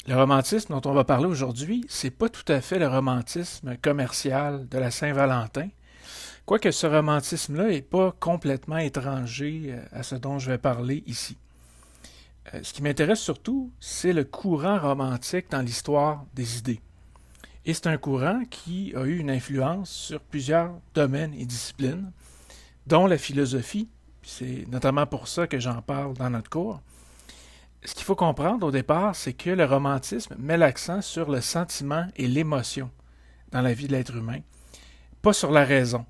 Le romantisme dont on va parler aujourd'hui, c'est pas tout à fait le romantisme commercial de la Saint-Valentin, quoique ce romantisme-là n'est pas complètement étranger à ce dont je vais parler ici. Ce qui m'intéresse surtout, c'est le courant romantique dans l'histoire des idées. Et c'est un courant qui a eu une influence sur plusieurs domaines et disciplines, dont la philosophie, c'est notamment pour ça que j'en parle dans notre cours. Ce qu'il faut comprendre au départ, c'est que le romantisme met l'accent sur le sentiment et l'émotion dans la vie de l'être humain, pas sur la raison,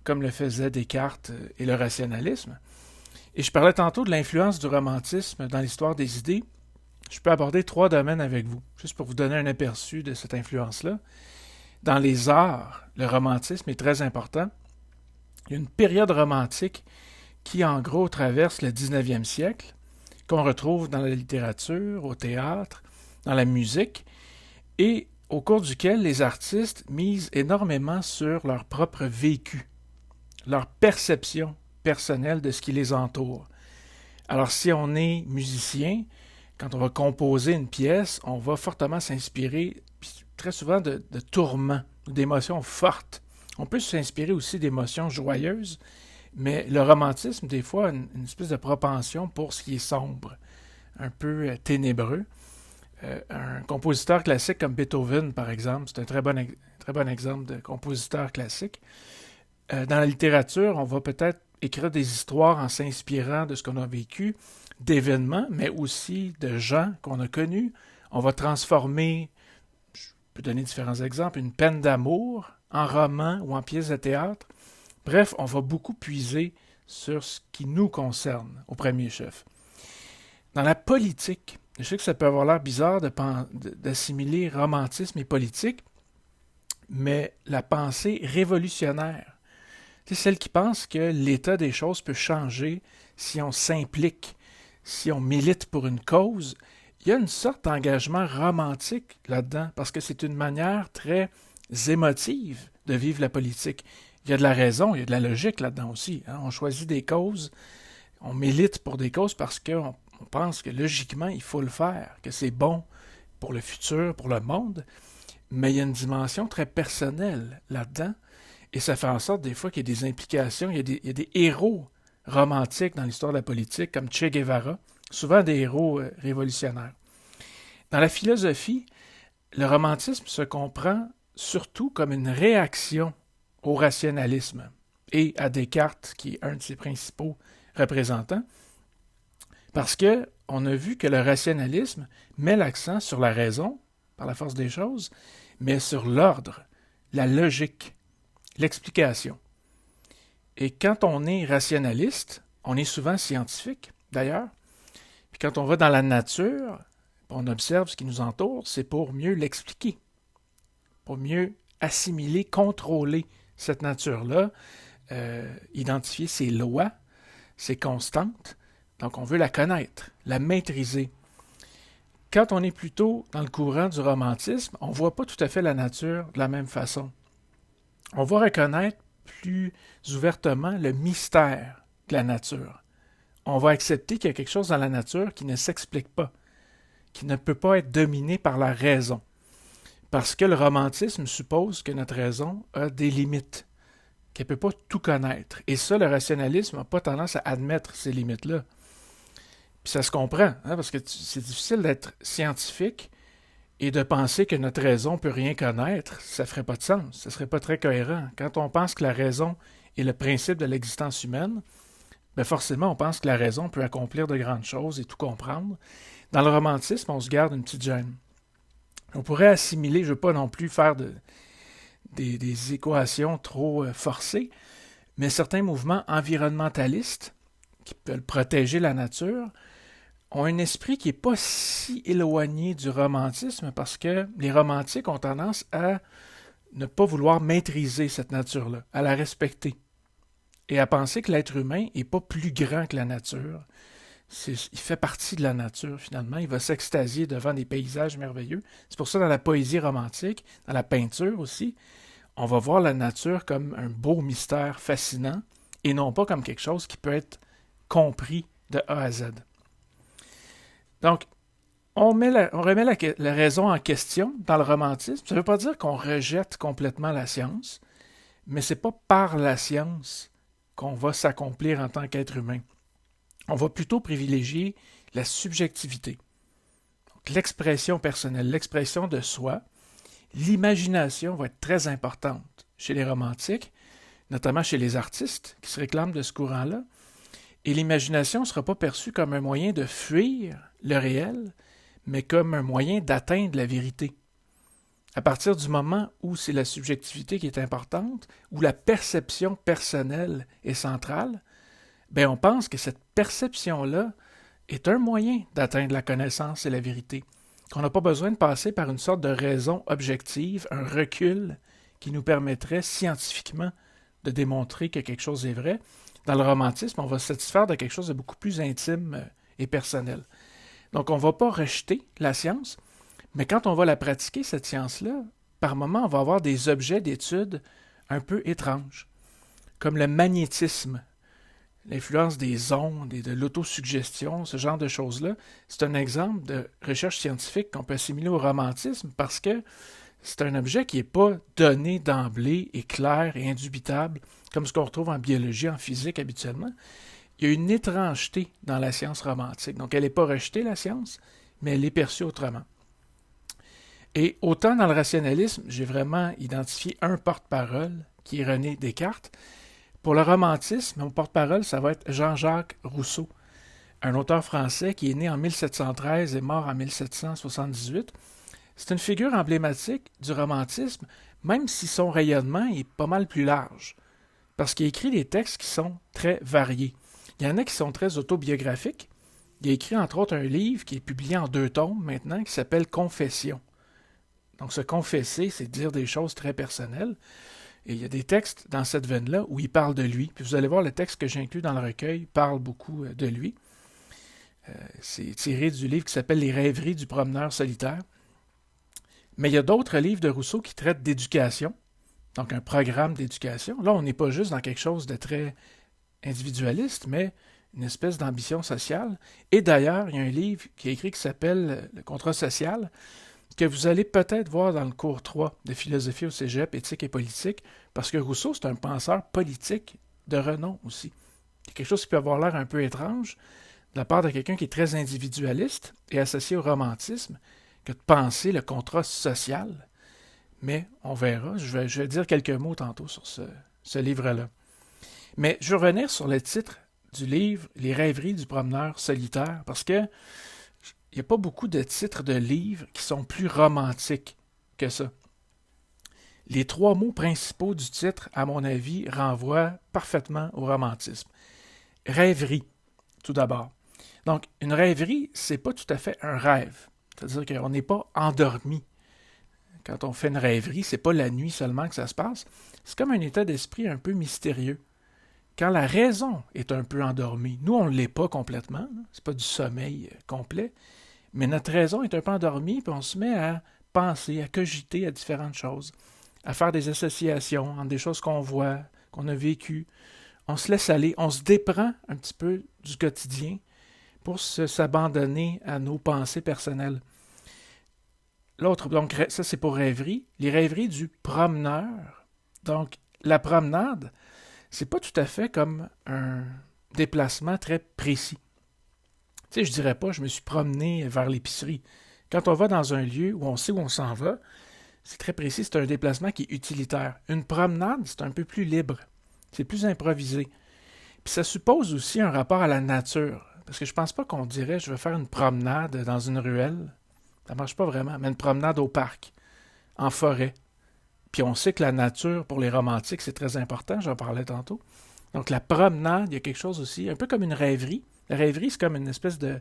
comme le faisaient Descartes et le rationalisme. Et je parlais tantôt de l'influence du romantisme dans l'histoire des idées. Je peux aborder trois domaines avec vous, juste pour vous donner un aperçu de cette influence-là. Dans les arts, le romantisme est très important. Il y a une période romantique qui, en gros, traverse le 19e siècle, qu'on retrouve dans la littérature, au théâtre, dans la musique, et au cours duquel les artistes misent énormément sur leur propre vécu, leur perception personnelle de ce qui les entoure. Alors si on est musicien, quand on va composer une pièce, on va fortement s'inspirer très souvent de tourments, d'émotions fortes. On peut s'inspirer aussi d'émotions joyeuses, mais le romantisme, des fois, a une espèce de propension pour ce qui est sombre, un peu ténébreux. Un compositeur classique comme Beethoven, par exemple, c'est un très bon exemple de compositeur classique. Dans la littérature, on va peut-être écrire des histoires en s'inspirant de ce qu'on a vécu, d'événements, mais aussi de gens qu'on a connus. On va transformer, je peux donner différents exemples, une peine d'amour en roman ou en pièce de théâtre. Bref, on va beaucoup puiser sur ce qui nous concerne au premier chef. Dans la politique, je sais que ça peut avoir l'air bizarre d'assimiler romantisme et politique, mais la pensée révolutionnaire, c'est celle qui pense que l'état des choses peut changer si on s'implique, si on milite pour une cause. Il y a une sorte d'engagement romantique là-dedans, parce que c'est une manière très émotive de vivre la politique. Il y a de la raison, il y a de la logique là-dedans aussi. On choisit des causes, on milite pour des causes parce qu'on pense que logiquement, il faut le faire, que c'est bon pour le futur, pour le monde, mais il y a une dimension très personnelle là-dedans, et ça fait en sorte des fois qu'il y a des implications, il y a des héros romantiques dans l'histoire de la politique, comme Che Guevara, souvent des héros révolutionnaires. Dans la philosophie, le romantisme se comprend surtout comme une réaction au rationalisme et à Descartes, qui est un de ses principaux représentants, parce que on a vu que le rationalisme met l'accent sur la raison, par la force des choses, mais sur l'ordre, la logique, l'explication. Et quand on est rationaliste, on est souvent scientifique, d'ailleurs, puis quand on va dans la nature, on observe ce qui nous entoure, c'est pour mieux l'expliquer, pour mieux assimiler, contrôler cette nature-là, identifier ses lois, ses constantes. Donc on veut la connaître, la maîtriser. Quand on est plutôt dans le courant du romantisme, on ne voit pas tout à fait la nature de la même façon. On va reconnaître plus ouvertement le mystère de la nature. On va accepter qu'il y a quelque chose dans la nature qui ne s'explique pas, qui ne peut pas être dominé par la raison. Parce que le romantisme suppose que notre raison a des limites, qu'elle ne peut pas tout connaître. Et ça, le rationalisme n'a pas tendance à admettre ces limites-là. Puis ça se comprend, parce que c'est difficile d'être scientifique et de penser que notre raison ne peut rien connaître. Ça ne ferait pas de sens, ça ne serait pas très cohérent. Quand on pense que la raison est le principe de l'existence humaine, bien forcément, on pense que la raison peut accomplir de grandes choses et tout comprendre. Dans le romantisme, on se garde une petite gêne. On pourrait assimiler, je ne veux pas non plus faire des équations trop forcées, mais certains mouvements environnementalistes qui veulent protéger la nature ont un esprit qui n'est pas si éloigné du romantisme parce que les romantiques ont tendance à ne pas vouloir maîtriser cette nature-là, à la respecter et à penser que l'être humain n'est pas plus grand que la nature. Il fait partie de la nature, finalement. Il va s'extasier devant des paysages merveilleux. C'est pour ça, dans la poésie romantique, dans la peinture aussi, on va voir la nature comme un beau mystère fascinant et non pas comme quelque chose qui peut être compris de A à Z. Donc, On remet la raison en question dans le romantisme. Ça ne veut pas dire qu'on rejette complètement la science, mais c'est pas par la science qu'on va s'accomplir en tant qu'être humain. On va plutôt privilégier la subjectivité. Donc, l'expression personnelle, l'expression de soi, l'imagination va être très importante chez les romantiques, notamment chez les artistes qui se réclament de ce courant-là. Et l'imagination ne sera pas perçue comme un moyen de fuir le réel, mais comme un moyen d'atteindre la vérité. À partir du moment où c'est la subjectivité qui est importante, où la perception personnelle est centrale, ben on pense que cette perception-là est un moyen d'atteindre la connaissance et la vérité, qu'on n'a pas besoin de passer par une sorte de raison objective, un recul qui nous permettrait scientifiquement de démontrer que quelque chose est vrai. Dans le romantisme, on va se satisfaire de quelque chose de beaucoup plus intime et personnel. Donc, on ne va pas rejeter la science, mais quand on va la pratiquer, cette science-là, par moments, on va avoir des objets d'étude un peu étranges, comme le magnétisme, l'influence des ondes et de l'autosuggestion, ce genre de choses-là. C'est un exemple de recherche scientifique qu'on peut assimiler au romantisme parce que c'est un objet qui n'est pas donné d'emblée et clair et indubitable, comme ce qu'on retrouve en biologie, en physique habituellement. Il y a une étrangeté dans la science romantique. Donc, elle n'est pas rejetée, la science, mais elle est perçue autrement. Et autant dans le rationalisme, j'ai vraiment identifié un porte-parole, qui est René Descartes. Pour le romantisme, mon porte-parole, ça va être Jean-Jacques Rousseau, un auteur français qui est né en 1713 et mort en 1778. C'est une figure emblématique du romantisme, même si son rayonnement est pas mal plus large, parce qu'il écrit des textes qui sont très variés. Il y en a qui sont très autobiographiques. Il a écrit entre autres un livre qui est publié en 2 tomes maintenant, qui s'appelle Confession. Donc se confesser, c'est dire des choses très personnelles. Et il y a des textes dans cette veine-là où il parle de lui. Puis vous allez voir, le texte que j'inclus dans le recueil parle beaucoup de lui. C'est tiré du livre qui s'appelle Les rêveries du promeneur solitaire. Mais il y a d'autres livres de Rousseau qui traitent d'éducation, donc un programme d'éducation. Là, on n'est pas juste dans quelque chose de très individualiste, mais une espèce d'ambition sociale. Et d'ailleurs, il y a un livre qui est écrit qui s'appelle Le contrat social, que vous allez peut-être voir dans le cours 3 de philosophie au cégep, éthique et politique, parce que Rousseau, c'est un penseur politique de renom aussi. C'est quelque chose qui peut avoir l'air un peu étrange de la part de quelqu'un qui est très individualiste et associé au romantisme, que de penser le contrat social. Mais on verra, je vais dire quelques mots tantôt sur ce livre-là. Mais je vais revenir sur le titre du livre « Les rêveries du promeneur solitaire » parce que il n'y a pas beaucoup de titres de livres qui sont plus romantiques que ça. Les 3 mots principaux du titre, à mon avis, renvoient parfaitement au romantisme. Rêverie, tout d'abord. Donc, une rêverie, c'est pas tout à fait un rêve. C'est-à-dire qu'on n'est pas endormi. Quand on fait une rêverie, c'est pas la nuit seulement que ça se passe. C'est comme un état d'esprit un peu mystérieux. Quand la raison est un peu endormie, nous, on ne l'est pas complètement, c'est pas du sommeil complet, mais notre raison est un peu endormie, puis on se met à penser, à cogiter à différentes choses, à faire des associations entre des choses qu'on voit, qu'on a vécues. On se laisse aller, on se déprend un petit peu du quotidien pour s'abandonner à nos pensées personnelles. L'autre, donc ça c'est pour rêverie, les rêveries du promeneur. Donc la promenade, c'est pas tout à fait comme un déplacement très précis. Tu sais, je dirais pas, je me suis promené vers l'épicerie. Quand on va dans un lieu où on sait où on s'en va, c'est très précis, c'est un déplacement qui est utilitaire. Une promenade, c'est un peu plus libre, c'est plus improvisé. Puis ça suppose aussi un rapport à la nature, parce que je pense pas qu'on dirait je vais faire une promenade dans une ruelle. Ça marche pas vraiment, mais une promenade au parc, en forêt. Puis on sait que la nature, pour les romantiques, c'est très important, j'en parlais tantôt. Donc la promenade, il y a quelque chose aussi, un peu comme une rêverie. La rêverie, c'est comme une espèce de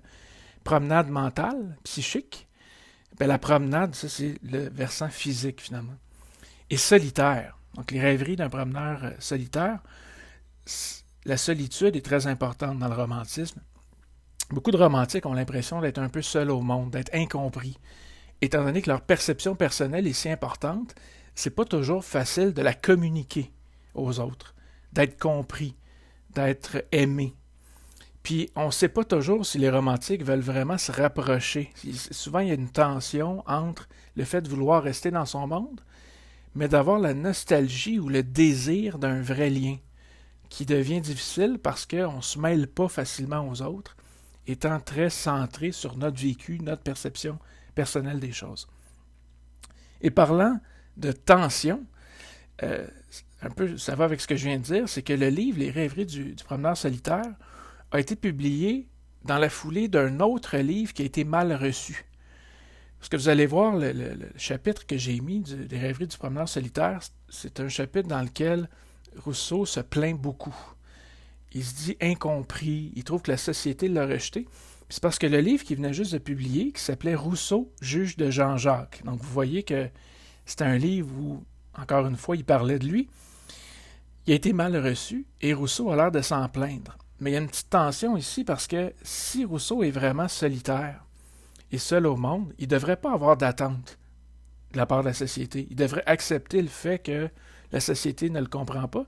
promenade mentale, psychique. Ben, la promenade, ça, c'est le versant physique, finalement. Et solitaire. Donc les rêveries d'un promeneur solitaire, la solitude est très importante dans le romantisme. Beaucoup de romantiques ont l'impression d'être un peu seuls au monde, d'être incompris. Étant donné que leur perception personnelle est si importante, c'est pas toujours facile de la communiquer aux autres, d'être compris, d'être aimé. Puis on ne sait pas toujours si les romantiques veulent vraiment se rapprocher. Souvent, il y a une tension entre le fait de vouloir rester dans son monde, mais d'avoir la nostalgie ou le désir d'un vrai lien, qui devient difficile parce qu'on ne se mêle pas facilement aux autres, étant très centré sur notre vécu, notre perception personnelle des choses. Et parlant de tension, un peu, ça va avec ce que je viens de dire, c'est que le livre Les rêveries du promeneur solitaire a été publié dans la foulée d'un autre livre qui a été mal reçu. Parce que vous allez voir, le chapitre que j'ai mis des rêveries du promeneur solitaire, c'est un chapitre dans lequel Rousseau se plaint beaucoup. Il se dit incompris, il trouve que la société l'a rejeté. C'est parce que le livre qu'il venait juste de publier, qui s'appelait Rousseau, juge de Jean-Jacques. Donc vous voyez que c'est un livre où, encore une fois, il parlait de lui. Il a été mal reçu et Rousseau a l'air de s'en plaindre. Mais il y a une petite tension ici parce que si Rousseau est vraiment solitaire et seul au monde, il ne devrait pas avoir d'attente de la part de la société. Il devrait accepter le fait que la société ne le comprend pas.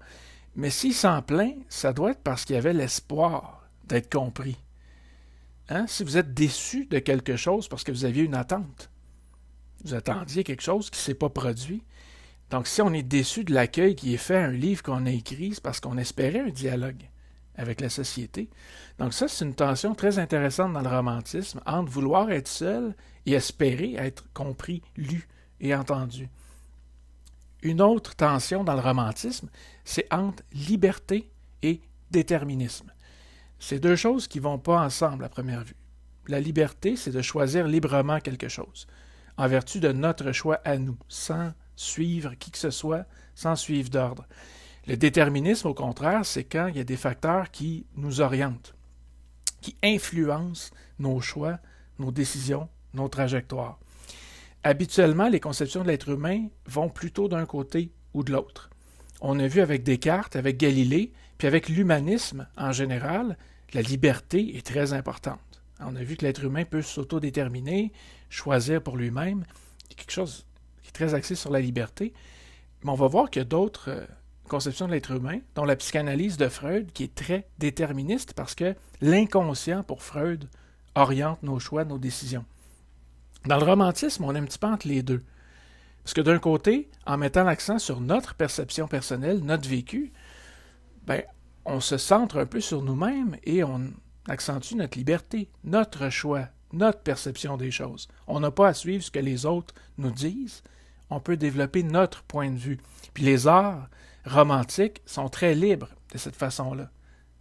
Mais s'il s'en plaint, ça doit être parce qu'il y avait l'espoir d'être compris. Hein? Si vous êtes déçu de quelque chose parce que vous aviez une attente, vous attendiez quelque chose qui ne s'est pas produit. Donc si on est déçu de l'accueil qui est fait à un livre qu'on a écrit, c'est parce qu'on espérait un dialogue avec la société. Donc ça, c'est une tension très intéressante dans le romantisme, entre vouloir être seul et espérer être compris, lu et entendu. Une autre tension dans le romantisme, c'est entre liberté et déterminisme. C'est deux choses qui ne vont pas ensemble à première vue. La liberté, c'est de choisir librement quelque chose, en vertu de notre choix à nous, sans suivre qui que ce soit, sans suivre d'ordre. Le déterminisme, au contraire, c'est quand il y a des facteurs qui nous orientent, qui influencent nos choix, nos décisions, nos trajectoires. Habituellement, les conceptions de l'être humain vont plutôt d'un côté ou de l'autre. On a vu avec Descartes, avec Galilée, puis avec l'humanisme en général, la liberté est très importante. On a vu que l'être humain peut s'autodéterminer, choisir pour lui-même. C'est quelque chose qui est très axé sur la liberté. Mais on va voir qu'il y a d'autres conceptions de l'être humain, dont la psychanalyse de Freud, qui est très déterministe parce que l'inconscient, pour Freud, oriente nos choix, nos décisions. Dans le romantisme, on est un petit peu entre les deux. Parce que d'un côté, en mettant l'accent sur notre perception personnelle, notre vécu, on se centre un peu sur nous-mêmes et on accentue notre liberté, notre choix, notre perception des choses. On n'a pas à suivre ce que les autres nous disent. On peut développer notre point de vue. Puis les arts romantiques sont très libres de cette façon-là.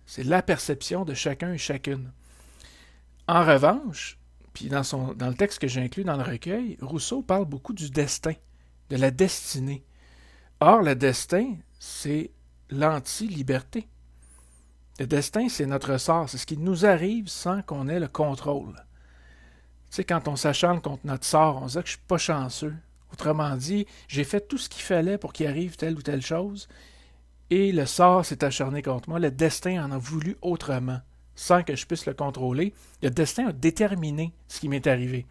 C'est la perception de chacun et chacune. En revanche, puis dans le texte que j'ai inclus dans le recueil, Rousseau parle beaucoup du destin, de la destinée. Or, le destin, c'est l'anti-liberté. Le destin, c'est notre sort, c'est ce qui nous arrive sans qu'on ait le contrôle. Tu sais, quand on s'acharne contre notre sort, on se dit que je ne suis pas chanceux. Autrement dit, j'ai fait tout ce qu'il fallait pour qu'il arrive telle ou telle chose, et le sort s'est acharné contre moi. Le destin en a voulu autrement, sans que je puisse le contrôler. Le destin a déterminé ce qui m'est arrivé.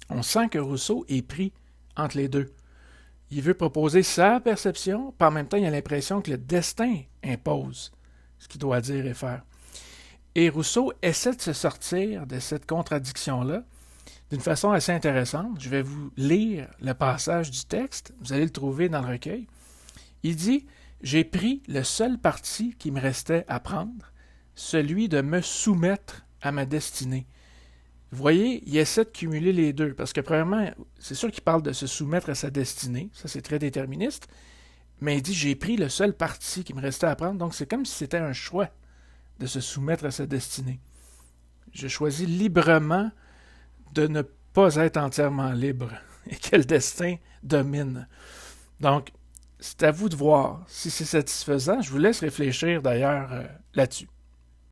On sent que Rousseau est pris entre les deux. Il veut proposer sa perception, puis en même temps, il a l'impression que le destin impose ce qu'il doit dire et faire. Et Rousseau essaie de se sortir de cette contradiction-là d'une façon assez intéressante. Je vais vous lire le passage du texte, vous allez le trouver dans le recueil. Il dit « J'ai pris le seul parti qui me restait à prendre, celui de me soumettre à ma destinée. » Vous voyez, il essaie de cumuler les deux, parce que premièrement, c'est sûr qu'il parle de se soumettre à sa destinée, ça c'est très déterministe, mais il dit « J'ai pris le seul parti qui me restait à prendre », donc c'est comme si c'était un choix de se soumettre à sa destinée. Je choisis librement de ne pas être entièrement libre et que le destin domine. Donc, c'est à vous de voir si c'est satisfaisant. Je vous laisse réfléchir d'ailleurs là-dessus.